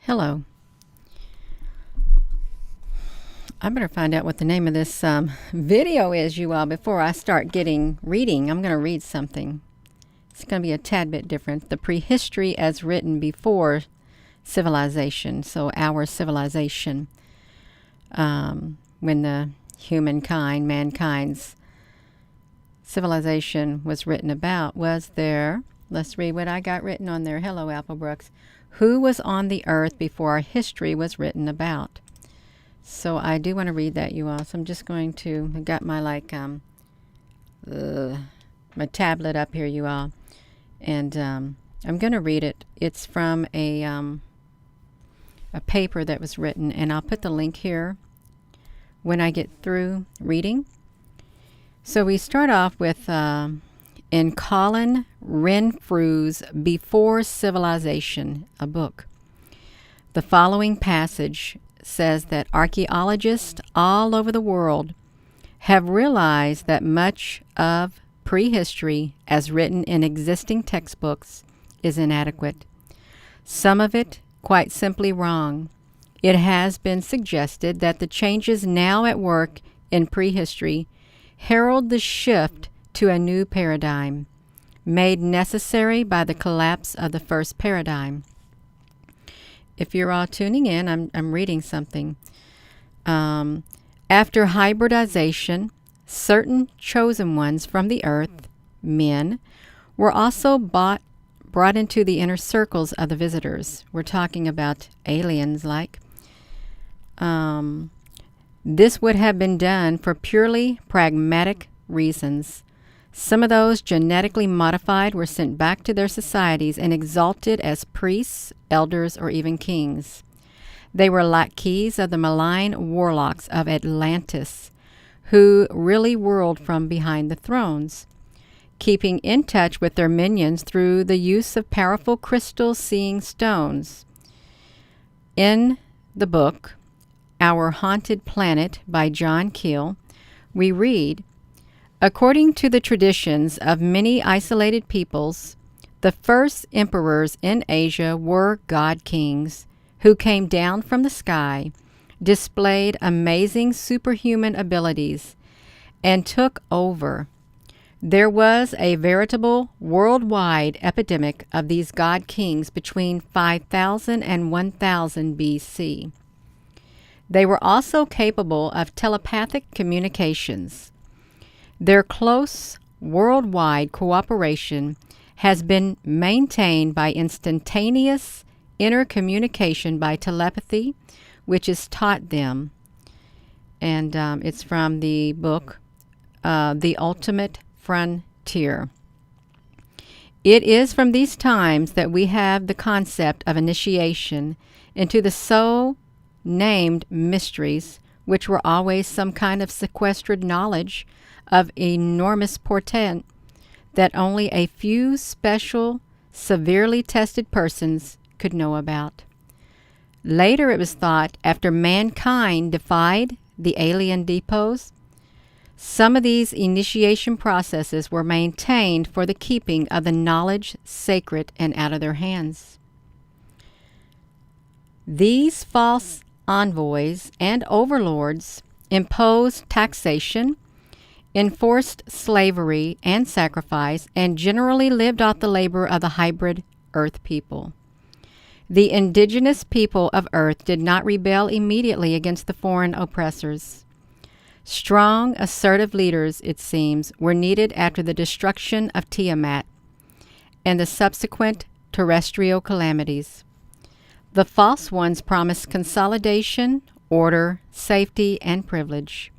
Hello. I better find out what the name of this video is, you all, before I start reading. I'm going to read something. It's going to be a tad bit different. The prehistory as written before civilization. So our civilization, when the mankind's civilization was written about, was there. Let's read what I got written on there. Hello, Apple Brooks. Who was on the earth before our history was written about? So I do want to read that, you all. So I'm just going to, I got my my tablet up here, you all. And I'm going to read it. It's from a paper that was written, and I'll put the link here when I get through reading. So we start off with in Colin Renfrew's Before Civilization, a book. The following passage says that archaeologists all over the world have realized that much of prehistory, as written in existing textbooks, is inadequate. Some of it quite simply wrong. It has been suggested that the changes now at work in prehistory herald the shift to a new paradigm, made necessary by the collapse of the first paradigm. If you're all tuning in, I'm reading something. After hybridization, certain chosen ones from the earth, men, were also brought into the inner circles of the visitors. We're talking about aliens like. This would have been done for purely pragmatic reasons. Some of those genetically modified were sent back to their societies and exalted as priests, elders, or even kings. They were lackeys of the malign warlocks of Atlantis, who really ruled from behind the thrones, keeping in touch with their minions through the use of powerful crystal-seeing stones. In the book, Our Haunted Planet by John Keel, we read, according to the traditions of many isolated peoples, the first emperors in Asia were god kings who came down from the sky, displayed amazing superhuman abilities, and took over. There was a veritable worldwide epidemic of these god kings between 5000 and 1000 BC. They were also capable of telepathic communications. Their close worldwide cooperation has been maintained by instantaneous intercommunication by telepathy, which is taught them. And it's from the book, The Ultimate Frontier. It is from these times that we have the concept of initiation into the so-named mysteries, which were always some kind of sequestered knowledge of enormous portent that only a few special, severely tested persons could know about. Later it was thought, after mankind defied the alien depots, some of these initiation processes were maintained for the keeping of the knowledge sacred and out of their hands. These false envoys and overlords imposed taxation, enforced slavery and sacrifice, and generally lived off the labor of the hybrid earth people. The indigenous people of earth did not rebel immediately against the foreign oppressors. Strong, assertive leaders, it seems, were needed after the destruction of Tiamat and the subsequent terrestrial calamities. The false ones promised consolidation, order, safety, and privilege.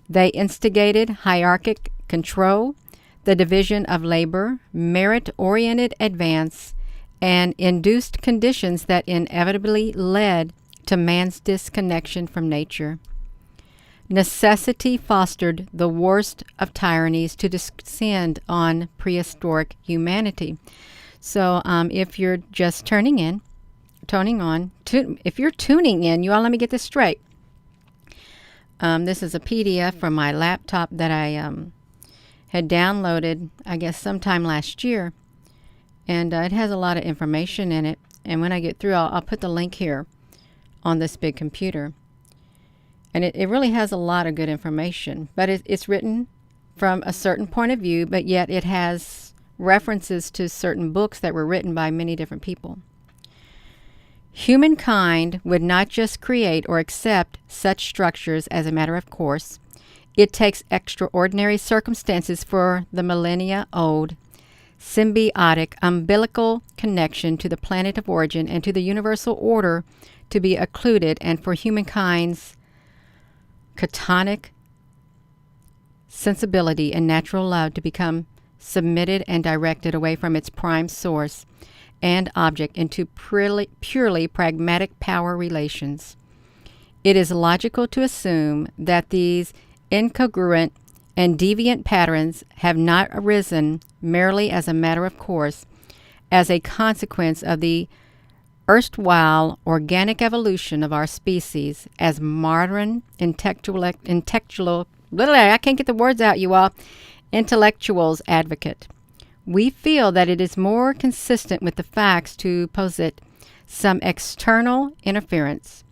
They instigated hierarchic control, the division of labor, merit-oriented advance, and induced conditions that inevitably led to man's disconnection from nature. Necessity fostered the worst of tyrannies to descend on prehistoric humanity. So if you're just if you're tuning in, you all, let me get this straight. This is a PDF from my laptop that I had downloaded, I guess, sometime last year. And it has a lot of information in it. And when I get through, I'll put the link here on this big computer. And it really has a lot of good information. But it's written from a certain point of view, but yet it has references to certain books that were written by many different people. Humankind would not just create or accept such structures as a matter of course. It takes extraordinary circumstances for the millennia-old symbiotic umbilical connection to the planet of origin and to the universal order to be occluded, and for humankind's catonic sensibility and natural love to become submitted and directed away from its prime source and object into purely pragmatic power relations. It is logical to assume that these incongruent and deviant patterns have not arisen merely as a matter of course, as a consequence of the erstwhile organic evolution of our species, as modern intellectuals advocate. We feel that it is more consistent with the facts to posit some external interference,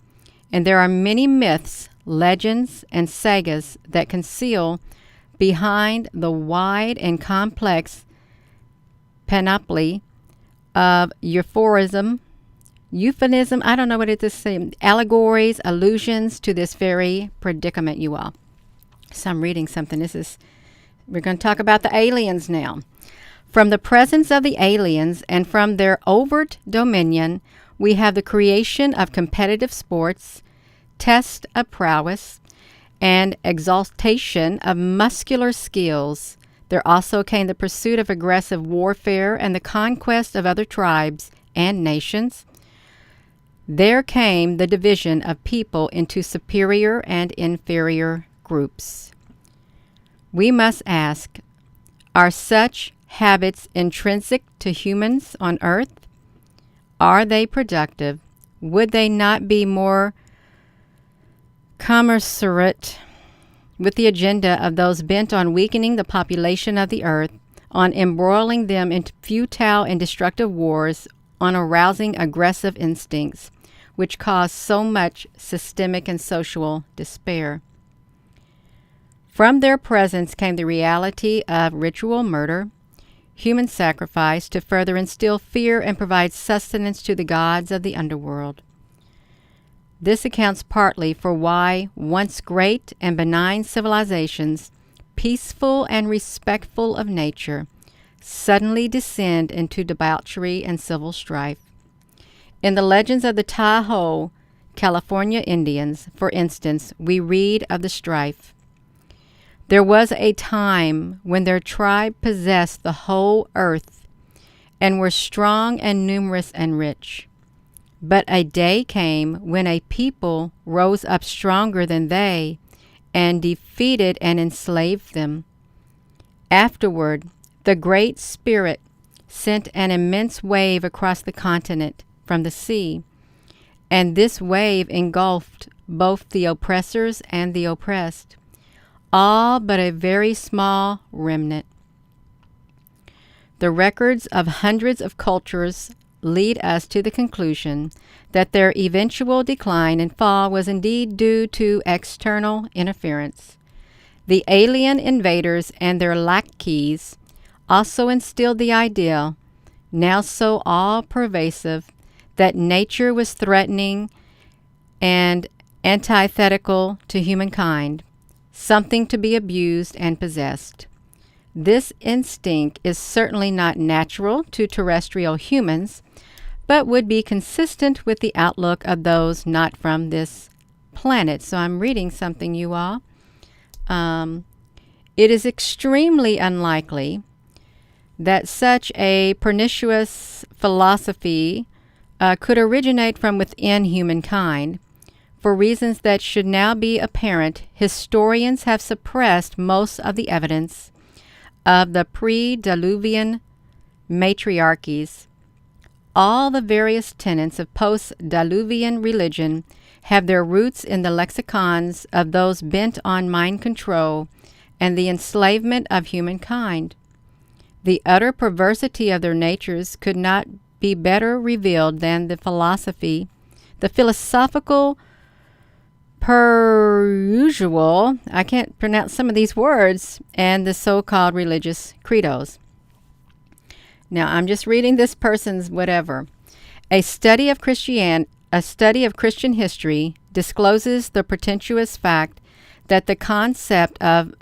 and there are many myths, legends, and sagas that conceal behind the wide and complex panoply of euphemism, I don't know what it is, allegories, allusions to this very predicament, you all. So I'm reading something. We're going to talk about the aliens now. From the presence of the aliens and from their overt dominion, we have the creation of competitive sports, test of prowess, and exaltation of muscular skills. There also came the pursuit of aggressive warfare and the conquest of other tribes and nations. There came the division of people into superior and inferior groups. We must ask, are such habits intrinsic to humans on earth? Are they productive? Would they not be more commensurate with the agenda of those bent on weakening the population of the earth, on embroiling them into futile and destructive wars, on arousing aggressive instincts, which cause so much systemic and social despair? From their presence came the reality of ritual murder, human sacrifice to further instill fear and provide sustenance to the gods of the underworld. This accounts partly for why once great and benign civilizations, peaceful and respectful of nature, suddenly descend into debauchery and civil strife. In the legends of the Tahoe, California Indians, for instance, we read of the strife. There was a time when their tribe possessed the whole earth and were strong and numerous and rich. But a day came when a people rose up stronger than they and defeated and enslaved them. Afterward, the Great Spirit sent an immense wave across the continent from the sea, and this wave engulfed both the oppressors and the oppressed, all but a very small remnant. The records of hundreds of cultures lead us to the conclusion that their eventual decline and fall was indeed due to external interference. The alien invaders and their lackeys also instilled the idea, now so all-pervasive, that nature was threatening and antithetical to humankind, something to be abused and possessed. This instinct is certainly not natural to terrestrial humans, but would be consistent with the outlook of those not from this planet. So I'm reading something, you all. It is extremely unlikely that such a pernicious philosophy could originate from within humankind. For reasons that should now be apparent, historians have suppressed most of the evidence of the pre-Diluvian matriarchies. All the various tenets of post-Diluvian religion have their roots in the lexicons of those bent on mind control and the enslavement of humankind. The utter perversity of their natures could not be better revealed than the philosophical per usual, I can't pronounce some of these words, and the so-called religious credos. Now, I'm just reading this person's whatever. A study of Christian history discloses the pretentious fact that the concept of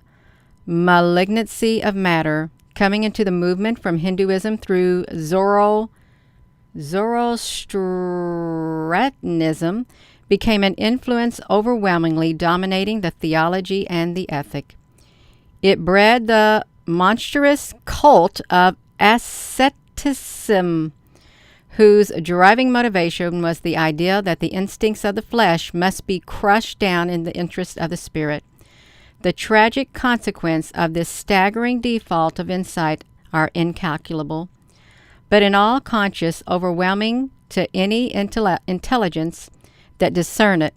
malignancy of matter coming into the movement from Hinduism through Zoroastrianism became an influence overwhelmingly dominating the theology and the ethic. It bred the monstrous cult of asceticism, whose driving motivation was the idea that the instincts of the flesh must be crushed down in the interest of the spirit. The tragic consequence of this staggering default of insight are incalculable, but in all conscious, overwhelming to any intelligence that discern it.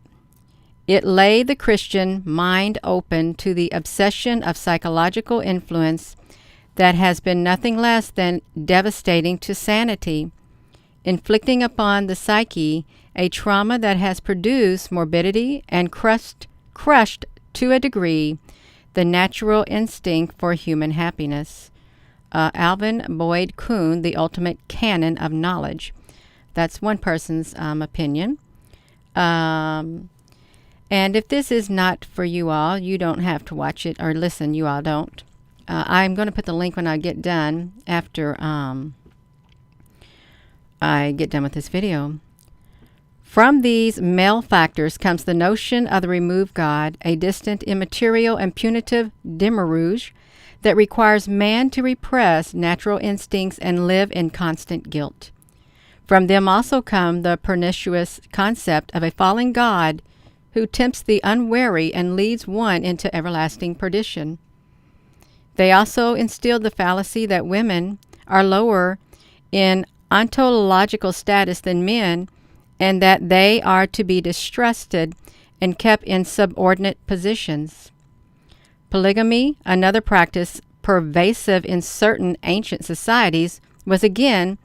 It lay the Christian mind open to the obsession of psychological influence that has been nothing less than devastating to sanity, inflicting upon the psyche a trauma that has produced morbidity and crushed to a degree the natural instinct for human happiness. Alvin Boyd Kuhn, The Ultimate Canon of Knowledge. That's one person's opinion. And if this is not for you all, you don't have to watch it or listen. You all don't. I'm going to put the link when I get done after I get done with this video. From these male factors comes the notion of the removed God, a distant, immaterial, and punitive demiurge that requires man to repress natural instincts and live in constant guilt. From them also come the pernicious concept of a fallen God who tempts the unwary and leads one into everlasting perdition. They also instilled the fallacy that women are lower in ontological status than men, and that they are to be distrusted and kept in subordinate positions. Polygamy, another practice pervasive in certain ancient societies, was again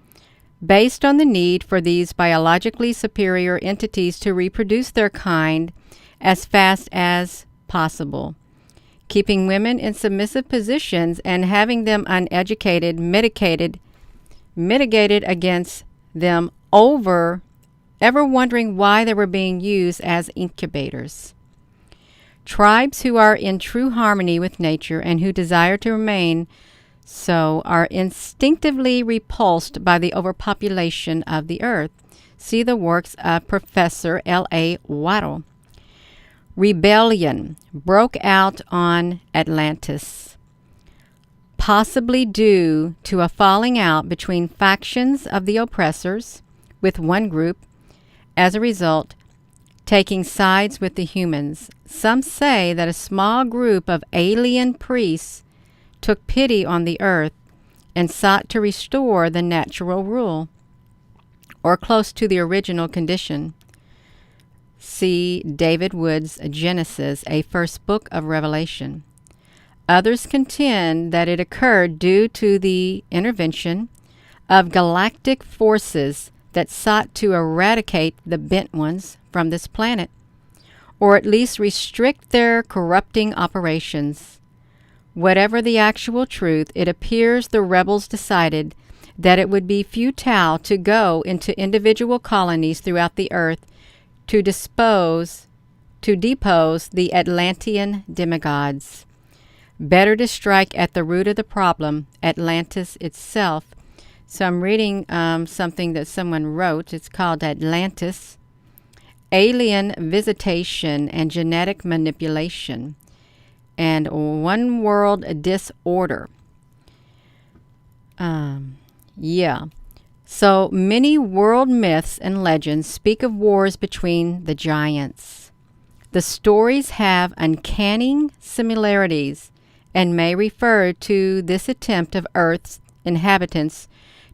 based on the need for these biologically superior entities to reproduce their kind as fast as possible, keeping women in submissive positions and having them uneducated, mitigated against them ever wondering why they were being used as incubators. Tribes who are in true harmony with nature and who desire to remain so are instinctively repulsed by the overpopulation of the earth. See the works of Professor L.A. Waddell. Rebellion broke out on Atlantis, possibly due to a falling out between factions of the oppressors, with one group, as a result, taking sides with the humans. Some say that a small group of alien priests took pity on the earth and sought to restore the natural rule, or close to the original condition. See David Wood's Genesis, a first book of Revelation. Others contend that it occurred due to the intervention of galactic forces that sought to eradicate the bent ones from this planet, or at least restrict their corrupting operations. Whatever the actual truth, it appears the rebels decided that it would be futile to go into individual colonies throughout the earth to depose the Atlantean demigods. Better to strike at the root of the problem, Atlantis itself. So I'm reading something that someone wrote. It's called Atlantis, Alien Visitation and Genetic Manipulation, and One World Disorder. So many world myths and legends speak of wars between the giants. The stories have uncanny similarities and may refer to this attempt of Earth's inhabitants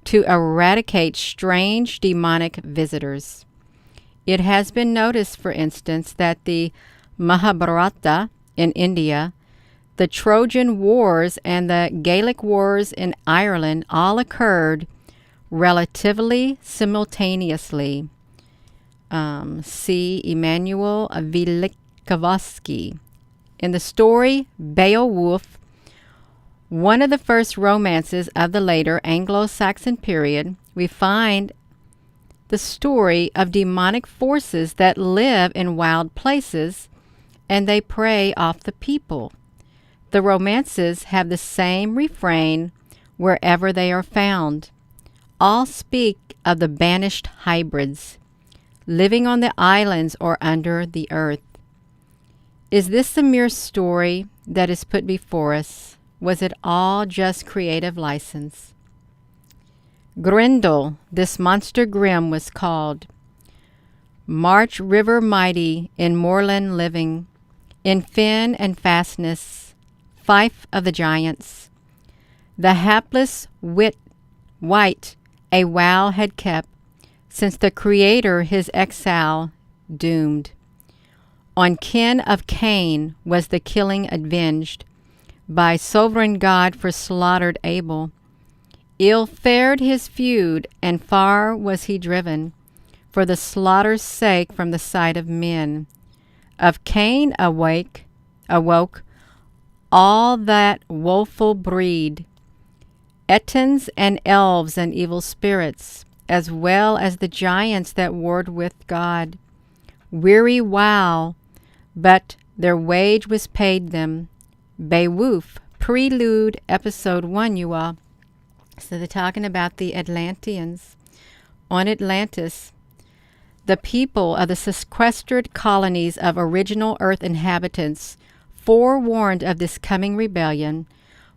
to eradicate strange demonic visitors. It has been noticed, for instance, that the Mahabharata in India, the Trojan Wars, and the Gaelic Wars in Ireland all occurred relatively simultaneously. See Emanuel Velikovsky. In the story Beowulf, one of the first romances of the later Anglo-Saxon period, we find the story of demonic forces that live in wild places and they prey off the people. The romances have the same refrain wherever they are found. All speak of the banished hybrids, living on the islands or under the earth. Is this the mere story that is put before us? Was it all just creative license? Grendel, this monster grim, was called. March river mighty, in moorland living, in fen and fastness, fief of the giants. The hapless wight a vow had kept, since the Creator his exile doomed. On kin of Cain was the killing avenged, by sovereign God for slaughtered Abel. Ill fared his feud, and far was he driven, for the slaughter's sake from the sight of men. Of Cain awoke all that woeful breed, Etons and elves and evil spirits, as well as the giants that warred with God. Weary while, but their wage was paid them. Beowulf, Prelude, Episode 1, you all. So they're talking about the Atlanteans. On Atlantis, the people of the sequestered colonies of original Earth inhabitants, forewarned of this coming rebellion,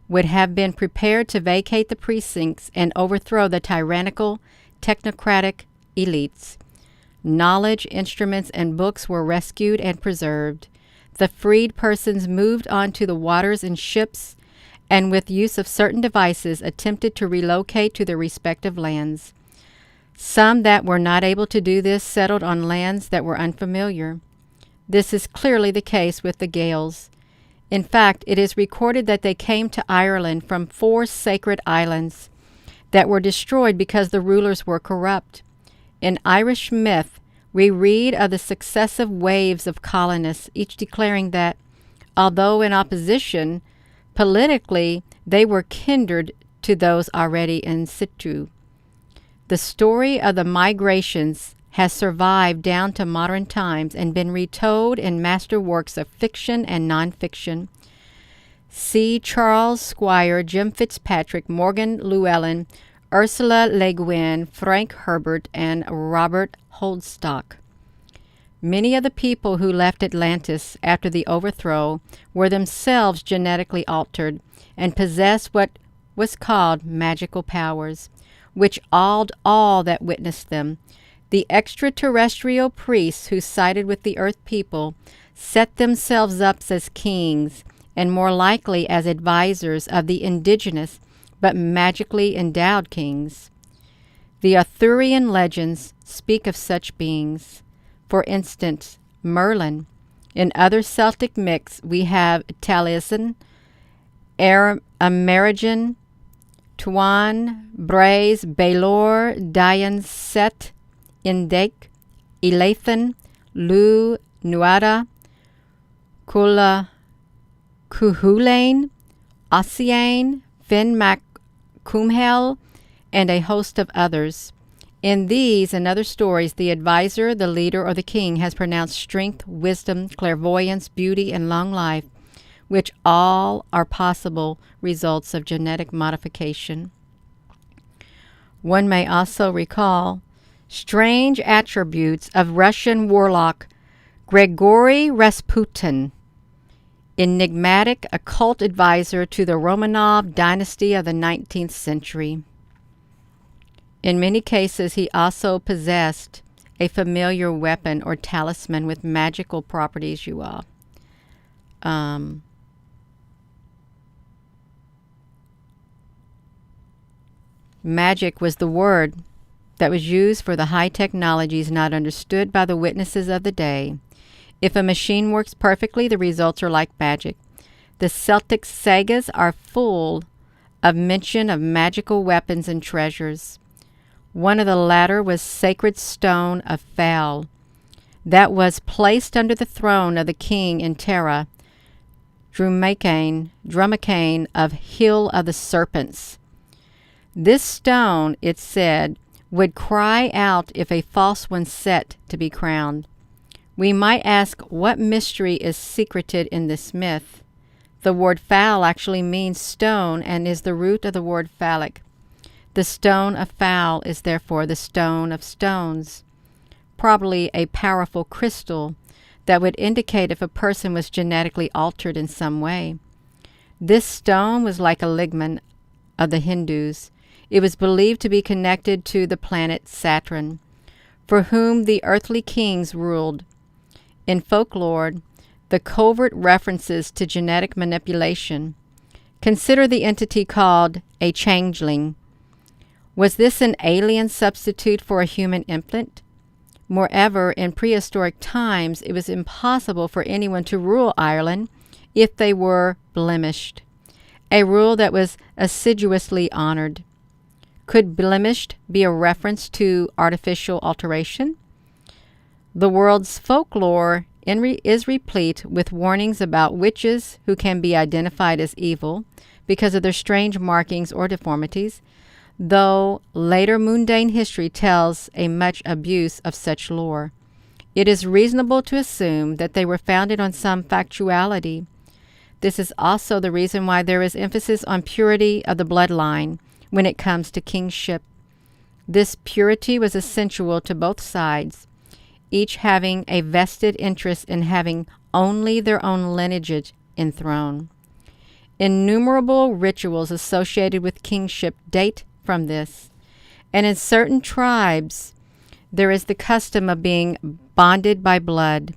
would have been prepared to vacate the precincts and overthrow the tyrannical, technocratic elites. Knowledge, instruments, and books were rescued and preserved. The freed persons moved onto the waters in ships and with use of certain devices attempted to relocate to their respective lands. Some that were not able to do this settled on lands that were unfamiliar. This is clearly the case with the Gaels. In fact, it is recorded that they came to Ireland from 4 sacred islands that were destroyed because the rulers were corrupt. In Irish myth, we read of the successive waves of colonists, each declaring that, although in opposition, politically they were kindred to those already in situ. The story of the migrations has survived down to modern times and been retold in masterworks of fiction and nonfiction. See Charles Squire, Jim Fitzpatrick, Morgan Llewellyn, Ursula Le Guin, Frank Herbert, and Robert Holdstock. Many of the people who left Atlantis after the overthrow were themselves genetically altered and possessed what was called magical powers, which awed all that witnessed them. The extraterrestrial priests who sided with the earth people set themselves up as kings and more likely as advisors of the indigenous but magically endowed kings. The Arthurian legends speak of such beings. For instance, Merlin. In other Celtic myths, we have Taliesin, Amerigen, Tuan, Braise, Baelor, Dian, Set, Indek, Elathan, Lu, Nuada, Cuhulain, Ossiane, Finn Mac Cumhel, and a host of others. In these and other stories, the advisor, the leader, or the king has pronounced strength, wisdom, clairvoyance, beauty, and long life, which all are possible results of genetic modification. One may also recall strange attributes of Russian warlock Grigory Rasputin, enigmatic occult advisor to the Romanov dynasty of the 19th century. In many cases, he also possessed a familiar weapon or talisman with magical properties, you all. Magic was the word that was used for the high technologies not understood by the witnesses of the day. If a machine works perfectly, the results are like magic. The Celtic sagas are full of mention of magical weapons and treasures. One of the latter was sacred stone of Fowl, that was placed under the throne of the king in Terra, Drumacane of Hill of the Serpents. This stone, it said, would cry out if a false one set to be crowned. We might ask what mystery is secreted in this myth. The word fowl actually means stone and is the root of the word phallic. The stone of Fowl is therefore the stone of stones, probably a powerful crystal that would indicate if a person was genetically altered in some way. This stone was like a ligman of the Hindus. It was believed to be connected to the planet Saturn, for whom the earthly kings ruled. In folklore, the covert references to genetic manipulation. Consider the entity called a changeling. Was this an alien substitute for a human implant? Moreover, in prehistoric times, it was impossible for anyone to rule Ireland if they were blemished, a rule that was assiduously honored. Could blemished be a reference to artificial alteration? The world's folklore is replete with warnings about witches who can be identified as evil because of their strange markings or deformities, though later mundane history tells a much abuse of such lore. It is reasonable to assume that they were founded on some factuality. This is also the reason why there is emphasis on purity of the bloodline when it comes to kingship. This purity was essential to both sides, each having a vested interest in having only their own lineage enthroned. Innumerable rituals associated with kingship date from this, and in certain tribes there is the custom of being bonded by blood.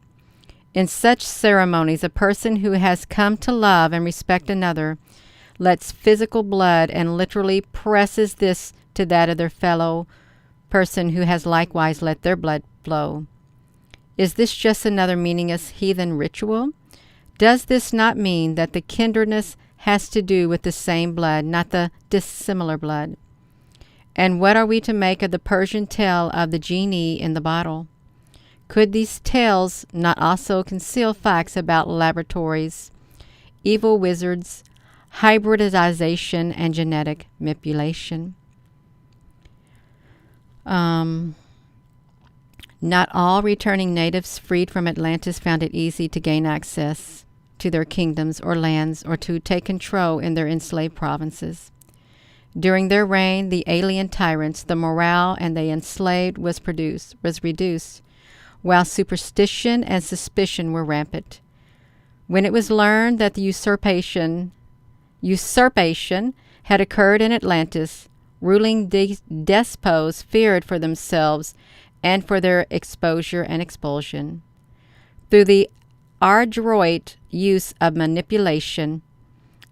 In such ceremonies, a person who has come to love and respect another lets physical blood and literally presses this to that of their fellow person who has likewise let their blood flow. Is this just another meaningless heathen ritual? Does this not mean that the kindredness has to do with the same blood, not the dissimilar blood? And what are we to make of the Persian tale of the genie in the bottle? Could these tales not also conceal facts about laboratories, evil wizards, hybridization, and genetic manipulation? Not all returning natives freed from Atlantis found it easy to gain access to their kingdoms or lands or to take control in their enslaved provinces. During their reign, the alien tyrants, the morale and the enslaved was reduced, while superstition and suspicion were rampant. When it was learned that the usurpation had occurred in Atlantis, ruling despots feared for themselves and for their exposure and expulsion. Through the adroit use of manipulation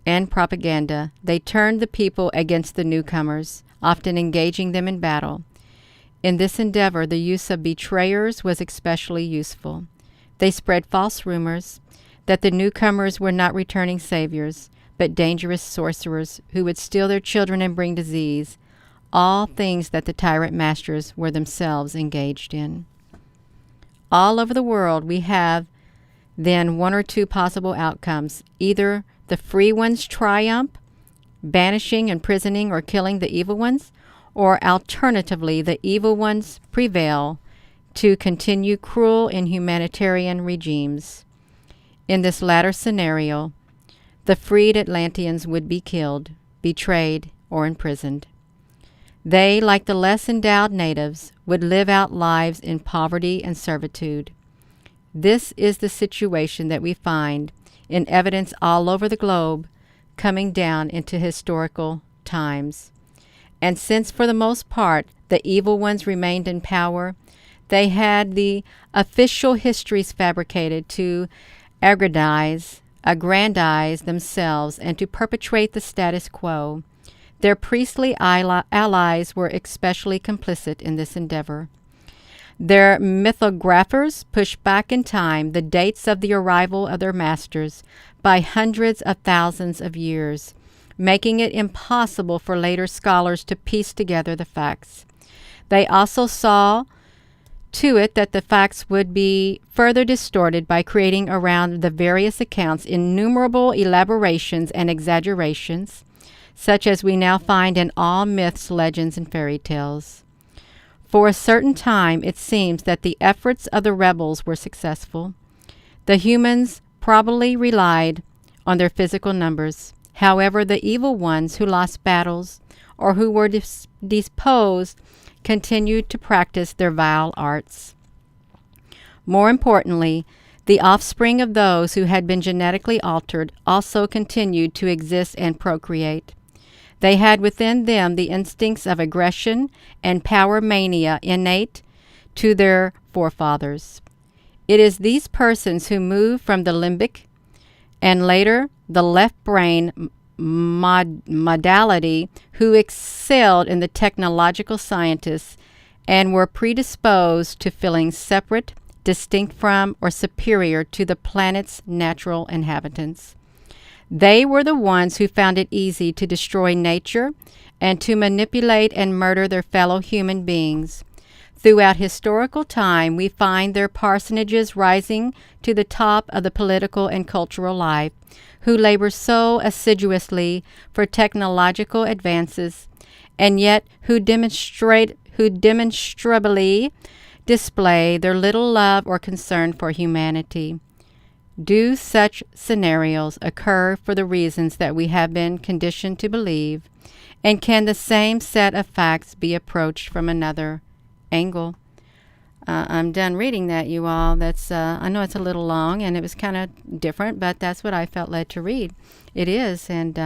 and propaganda, they turned the people against the newcomers, often engaging them in battle. In this endeavor, the use of betrayers was especially useful. They spread false rumors that the newcomers were not returning saviors, but dangerous sorcerers who would steal their children and bring disease, all things that the tyrant masters were themselves engaged in. All over the world we have then one or two possible outcomes. Either the free ones triumph, banishing, imprisoning, or killing the evil ones, or alternatively the evil ones prevail to continue cruel and humanitarian regimes. In this latter scenario, the freed Atlanteans would be killed, betrayed, or imprisoned. They, like the less endowed natives, would live out lives in poverty and servitude. This is the situation that we find in evidence all over the globe coming down into historical times. And since for the most part the evil ones remained in power, they had the official histories fabricated to aggrandize themselves and to perpetuate the status quo. Their priestly allies were especially complicit in this endeavor. Their mythographers pushed back in time the dates of the arrival of their masters by hundreds of thousands of years, making it impossible for later scholars to piece together the facts. They also saw to it that the facts would be further distorted by creating around the various accounts innumerable elaborations and exaggerations, such as we now find in all myths, legends, and fairy tales. For a certain time, it seems that the efforts of the rebels were successful. The humans probably relied on their physical numbers. However, the evil ones who lost battles or who were disposed continued to practice their vile arts. More importantly, the offspring of those who had been genetically altered also continued to exist and procreate. They had within them the instincts of aggression and power mania innate to their forefathers. It is these persons who move from the limbic and later the left brain modality who excelled in the technological sciences and were predisposed to feeling separate, distinct from, or superior to the planet's natural inhabitants. They were the ones who found it easy to destroy nature and to manipulate and murder their fellow human beings. Throughout historical time, we find their personages rising to the top of the political and cultural life, who labor so assiduously for technological advances, and yet who demonstrably display their little love or concern for humanity. Do such scenarios occur for the reasons that we have been conditioned to believe? And can the same set of facts be approached from another angle? I'm done reading that, you all. That's I know it's a little long, and it was kind of different, but that's what I felt led to read. It is, and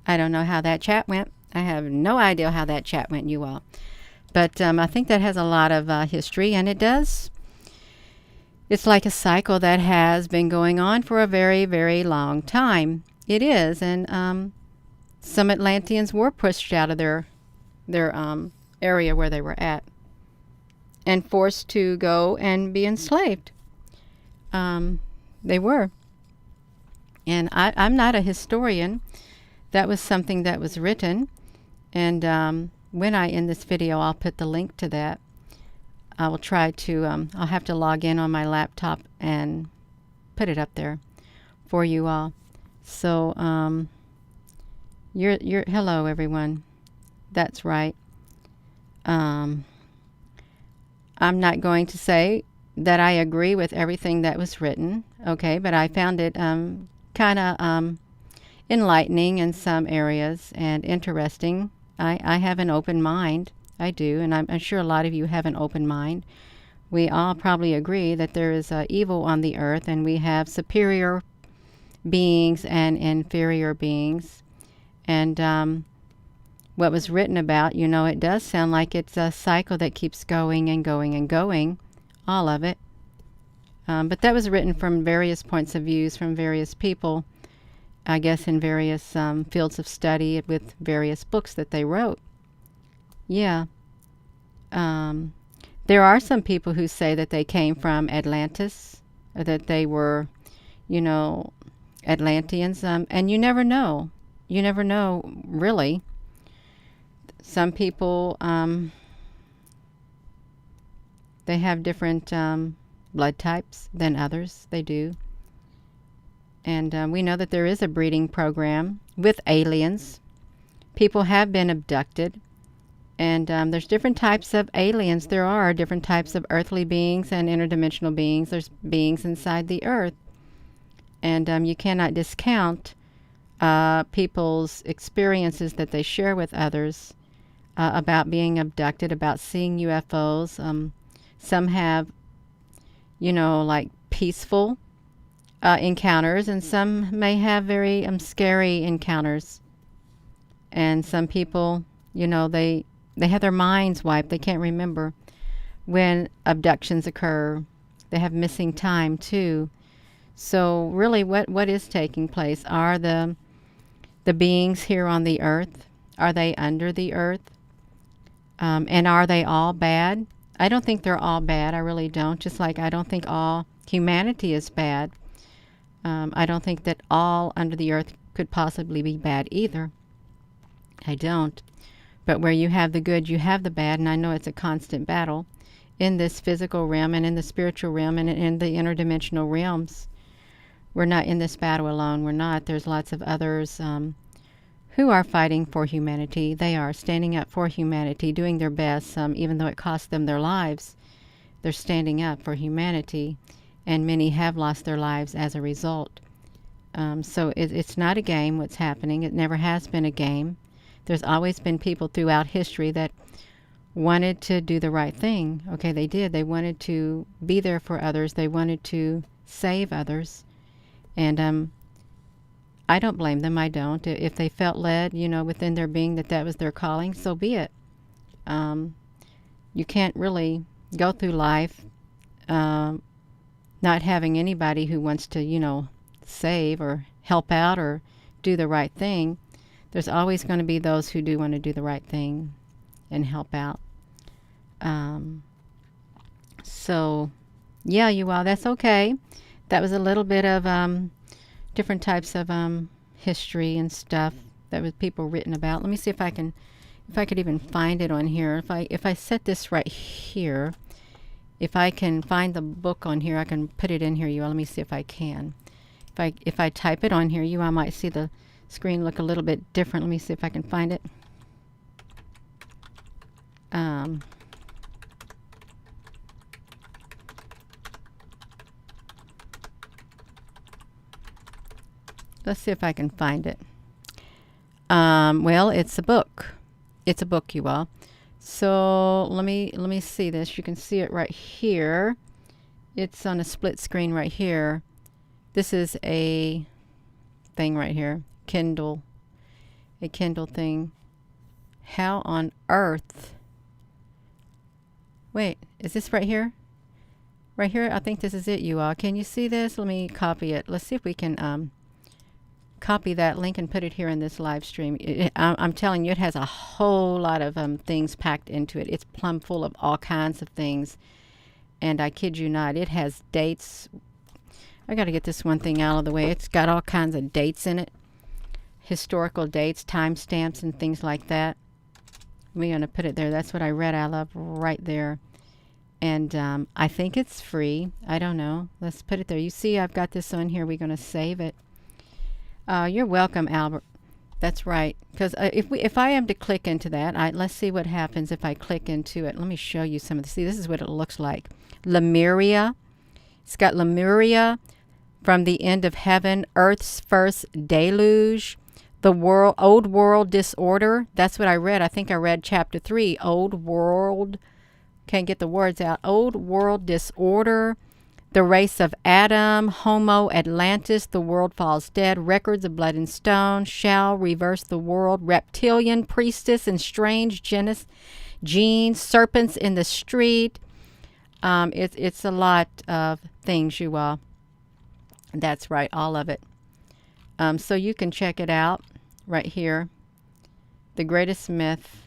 I don't know how that chat went. I have no idea how that chat went, you all. But I think that has a lot of history, and it does. It's like a cycle that has been going on for a very, very long time. It is, and some Atlanteans were pushed out of their area where they were at and forced to go and be enslaved. They were. And I'm not a historian. That was something that was written. And when I end this video, I'll put the link to that. I will try to, I'll have to log in on my laptop and put it up there for you all. So, hello everyone. That's right. I'm not going to say that I agree with everything that was written, okay, but I found it kind of enlightening in some areas and interesting. I have an open mind. I do, and I'm sure a lot of you have an open mind. We all probably agree that there is evil on the earth, and we have superior beings and inferior beings. And what was written about, you know, it does sound like it's a cycle that keeps going and going and going, all of it. But that was written from various points of views, from various people, I guess in various fields of study with various books that they wrote. Yeah. There are some people who say that they came from Atlantis, that they were, you know, Atlanteans, and you never know. You never know, really. Some people, they have different blood types than others. They do. And we know that there is a breeding program with aliens. People have been abducted. And there's different types of aliens. There are different types of earthly beings and interdimensional beings. There's beings inside the earth. And you cannot discount people's experiences that they share with others about being abducted, about seeing UFOs. Some have, you know, like peaceful encounters, and some may have very scary encounters. And some people, you know, they have their minds wiped. They can't remember when abductions occur. They have missing time too. So really, what is taking place? Are the beings here on the earth? Are they under the earth? And are they all bad? I don't think they're all bad. I really don't. Just like I don't think all humanity is bad. I don't think that all under the earth could possibly be bad either. I don't. But where you have the good, you have the bad, and I know it's a constant battle in this physical realm and in the spiritual realm and in the interdimensional realms. We're not in this battle alone. We're not. There's lots of others who are fighting for humanity. They are standing up for humanity, doing their best, even though it costs them their lives. They're standing up for humanity, and many have lost their lives as a result. So it's not a game what's happening. It never has been a game. There's always been people throughout history that wanted to do the right thing. Okay, they did. They wanted to be there for others. They wanted to save others. And I don't blame them. I don't. If they felt led, within their being that was their calling, so be it. You can't really go through life not having anybody who wants to, save or help out or do the right thing. There's always going to be those who do want to do the right thing and help out. So, yeah, you all, that's okay. That was a little bit of different types of history and stuff that was people written about. Let me see if I could even find it on here. If I set this right here, if I can find the book on here, I can put it in here. You all, let me see if I can. If I type it on here, you all might see the screen look a little bit different. Let me see if I can find it. Let's see if I can find it. Well, it's a book. It's a book, you all. So let me see this. You can see it right here. It's on a split screen right here. This is a thing right here. Kindle. A Kindle thing. How on earth? Wait, is this right here? Right here? I think this is it, you all. Can you see this? Let me copy it. Let's see if we can copy that link and put it here in this live stream. I'm telling you, it has a whole lot of things packed into it. It's plumb full of all kinds of things. And I kid you not, it has dates. I got to get this one thing out of the way. It's got all kinds of dates in it. Historical dates, timestamps, and things like that. We're going to put it there. That's what I read out of right there. And I think it's free. I don't know. Let's put it there. You see, I've got this on here. We're going to save it. You're welcome, Albert. That's right. Because if I am to click into that, let's see what happens if I click into it. Let me show you some of this. See, this is what it looks like. Lemuria. It's got Lemuria, from the end of heaven, Earth's first deluge, the old world disorder. That's what I read. I think I read chapter 3. Old world. Can't get the words out. Old world disorder. The race of Adam, Homo Atlantis, the world falls dead, records of blood and stone, shall reverse the world, reptilian priestess and strange genus, genes, serpents in the street. It's a lot of things, you all. That's right, all of it. So you can check it out right here. The Greatest Myth,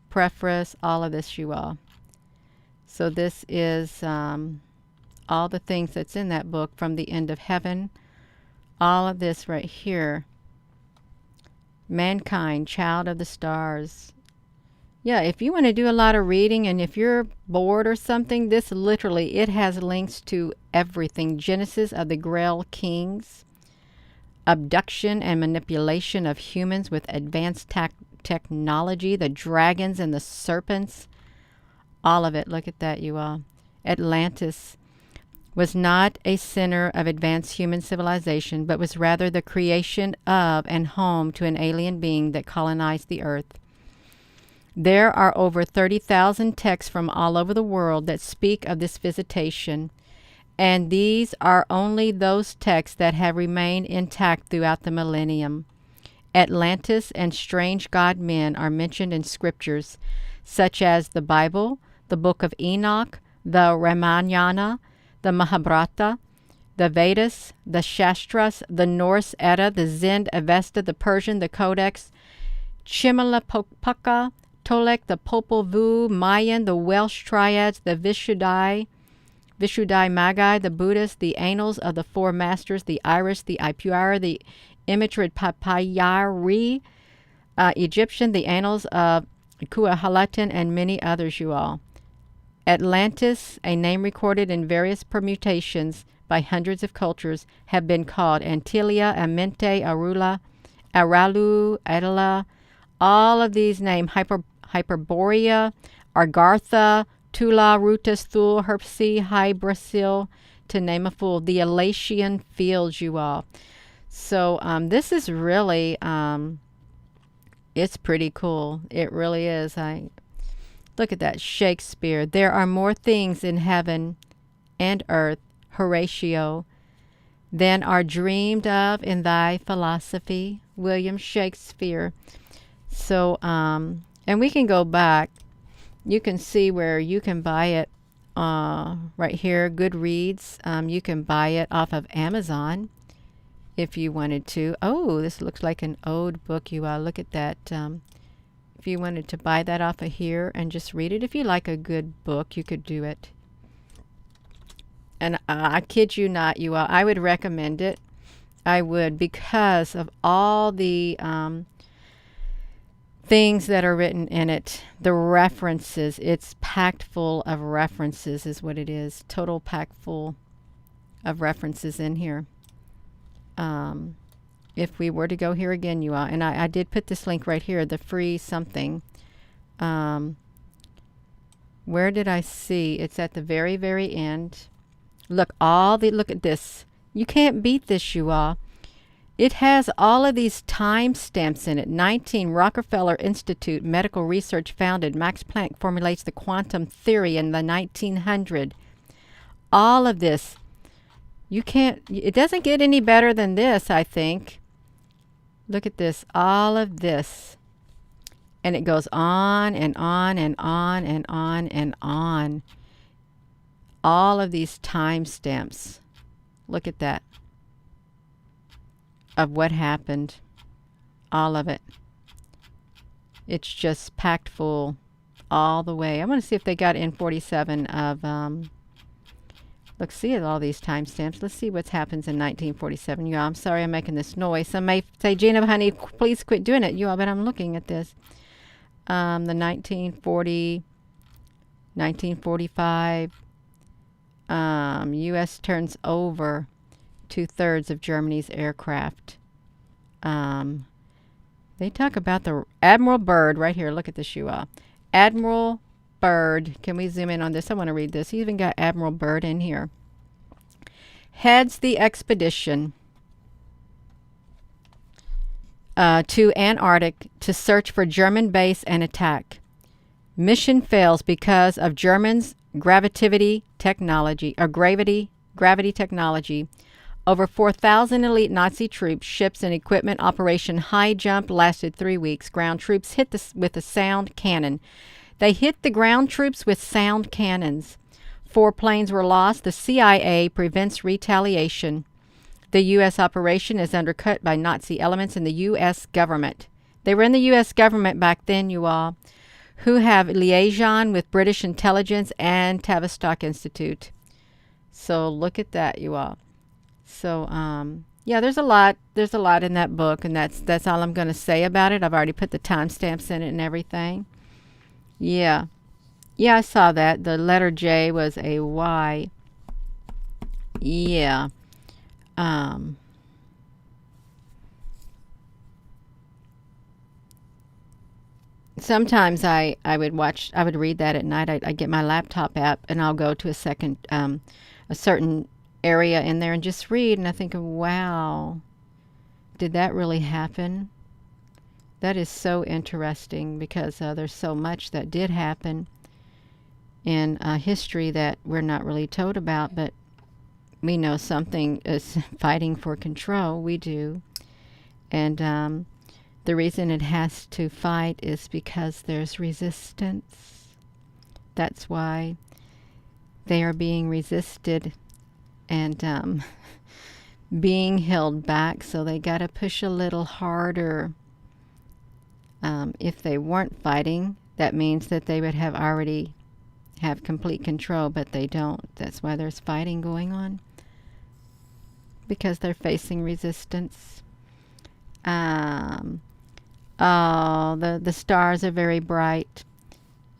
preface, all of this, you all. So this is all the things that's in that book, from the end of heaven. All of this right here. Mankind, child of the stars. Yeah, if you want to do a lot of reading and if you're bored or something, this literally, it has links to everything. Genesis of the Grail Kings. Abduction and manipulation of humans with advanced technology. The dragons and the serpents. All of it. Look at that, you all. Atlantis was not a center of advanced human civilization, but was rather the creation of and home to an alien being that colonized the earth. There are over 30,000 texts from all over the world that speak of this visitation, and these are only those texts that have remained intact throughout the millennium. Atlantis and strange god men are mentioned in scriptures such as the Bible, the Book of Enoch, the Ramayana, the Mahabharata, the Vedas, the Shastras, the Norse Edda, the Zend Avesta, the Persian, the Codex, Chimalapaka, Tolek, the Popol Vuh, Mayan, the Welsh Triads, the Vishuddhai Magi, the Buddhists, the Annals of the Four Masters, the Iris, the Ipura, the Imatrid Papayari, Egyptian, the Annals of Kuahalatan, and many others, you all. Atlantis, a name recorded in various permutations by hundreds of cultures, have been called Antilia, Amente, Arula, Aralu, Adela. All of these names, Hyperborea, Argartha, Tula, Rutus, Thul, Herpsi, Hybrasil, to name a fool. The Elatian Fields, you all. So this is really, it's pretty cool. It really is. Look at that, Shakespeare. There are more things in heaven and earth, Horatio, than are dreamed of in thy philosophy, William Shakespeare. So, and we can go back. You can see where you can buy it right here, Goodreads. You can buy it off of Amazon if you wanted to. Oh, this looks like an old book. You look at that. If you wanted to buy that off of here and just read it, if you like a good book, you could do it. And I kid you not, you all, I would recommend it. I would, because of all the things that are written in it, the references. It's packed full of references is what it is. Total packed full of references in here. If we were to go here again, you all, and I did put this link right here, the free something. Where did I see? It's at the very, very end. Look, look at this. You can't beat this, you all. It has all of these time stamps in it. 19, Rockefeller Institute, medical research founded. Max Planck formulates the quantum theory in the 1900. All of this. It doesn't get any better than this, I think. Look at this, all of this. And it goes on and on and on and on and on. All of these time stamps. Look at that. Of what happened. All of it. It's just packed full all the way. I want to see if they got in 47 of look, see at all these timestamps. Let's see what happens in 1947. You all, I'm sorry I'm making this noise. Some may say, Gina, honey, please quit doing it. You all, but I'm looking at this. The 1940, 1945, U.S. turns over 2/3 of Germany's aircraft. They talk about the Admiral Byrd right here. Look at this, you all. Admiral Byrd. Can we zoom in on this? I want to read this. He even got Admiral Byrd in here. Heads the expedition to Antarctic to search for German base and attack. Mission fails because of Germans' gravity technology. Over 4,000 elite Nazi troops, ships, and equipment. Operation High Jump lasted 3 weeks. Ground troops hit with a sound cannon. They hit the ground troops with sound cannons. 4 planes were lost. The CIA prevents retaliation. The U.S. operation is undercut by Nazi elements in the U.S. government. They were in the U.S. government back then, you all, who have liaison with British intelligence and Tavistock Institute. So look at that, you all. So, yeah, there's a lot in that book, and that's all I'm going to say about it. I've already put the timestamps in it and everything. Yeah, I saw that. The letter J was a Y. Yeah. Sometimes I would read that at night. I get my laptop app and I'll go to a certain area in there and just read, and I think, wow, did that really happen? That is so interesting, because there's so much that did happen in history that we're not really told about, but we know something is fighting for control. We do. And the reason it has to fight is because there's resistance. That's why they are being resisted and being held back, so they got to push a little harder. If they weren't fighting, that means that they would have already have complete control, but they don't. That's why there's fighting going on, because they're facing resistance. Oh, the stars are very bright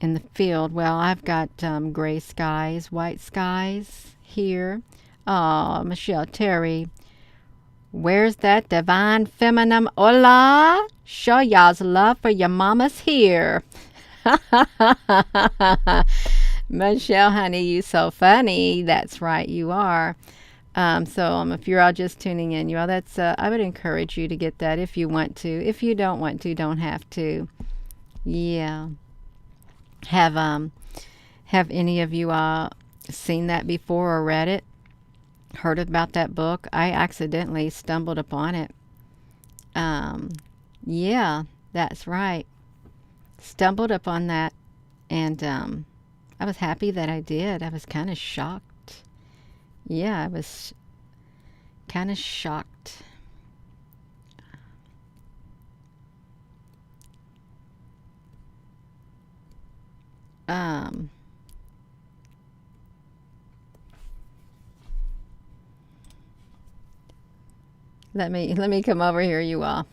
in the field. Well, I've got gray skies, white skies here. Oh, Michelle Terry, where's that divine feminine hola? Show y'all's love for your mamas here. Michelle, honey, you so funny. That's right, you are. If you're all just tuning in, you all, that's I would encourage you to get that if you want to. If you don't want to, don't have to. Yeah. Have any of you seen that before or read it? Heard about that book? I accidentally stumbled upon it. Yeah, that's right. Stumbled upon that, and I was happy that I did. I was kind of shocked. Yeah, I was kind of shocked. Um, let me come over here, you all.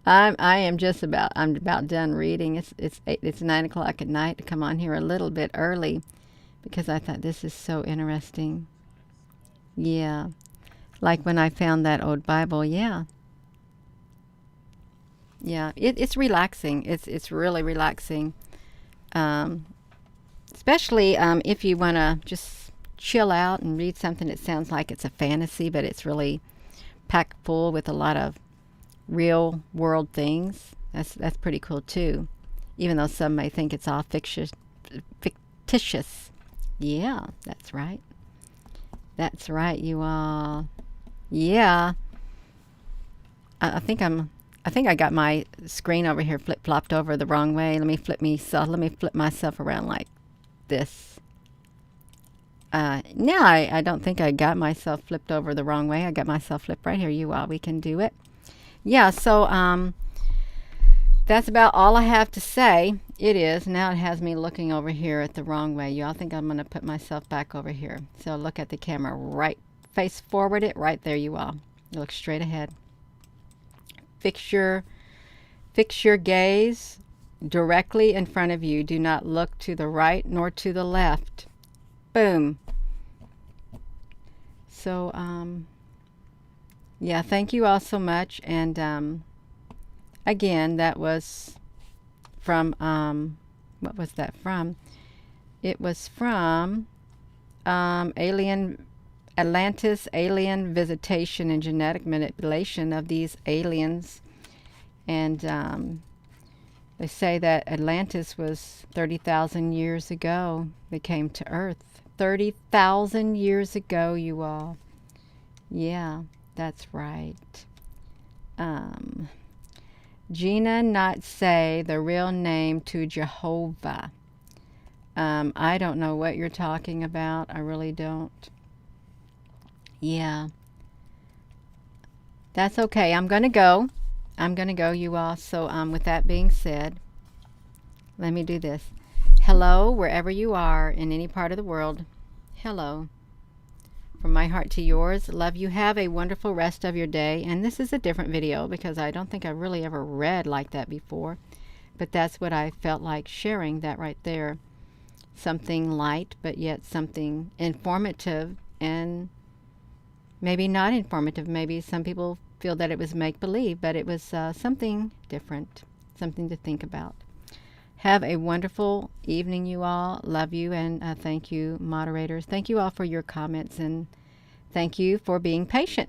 I'm about done reading. It's 9 o'clock at night to come on here a little bit early because I thought this is so interesting. Yeah, like when I found that old Bible. Yeah, yeah. It's relaxing. It's really relaxing. Um, Especially if you want to just chill out and read something that sounds like it's a fantasy, but it's really packed full with a lot of real world things. That's pretty cool too, even though some may think it's all fictitious. Yeah, that's right. That's right, you all. Yeah, I think I think I got my screen over here flip flopped over the wrong way. Let me flip myself around like this. No, I don't think I got myself flipped over the wrong way. I got myself flipped right here. You all, we can do it. Yeah, so that's about all I have to say. It is. Now it has me looking over here at the wrong way. You all think I'm going to put myself back over here. So look at the camera right, face forward it, right there you all. Look straight ahead. Fix your gaze directly in front of you. Do not look to the right nor to the left. Boom. So, yeah, thank you all so much. And again, that was from, what was that from? It was from Atlantis, alien visitation and genetic manipulation of these aliens. And they say that Atlantis was 30,000 years ago. They came to Earth. 30,000 years ago, you all. Yeah, that's right. Gina not say the real name to Jehovah. I don't know what you're talking about. I really don't. Yeah. That's okay. I'm going to go. You all. So with that being said, let me do this. Hello, wherever you are in any part of the world. Hello. From my heart to yours. Love you. Have a wonderful rest of your day. And this is a different video because I don't think I've really ever read like that before. But that's what I felt like sharing, that right there. Something light, but yet something informative and maybe not informative. Maybe some people feel that it was make-believe, but it was something different, something to think about. Have a wonderful evening, you all. Love you, and thank you, moderators. Thank you all for your comments, and thank you for being patient.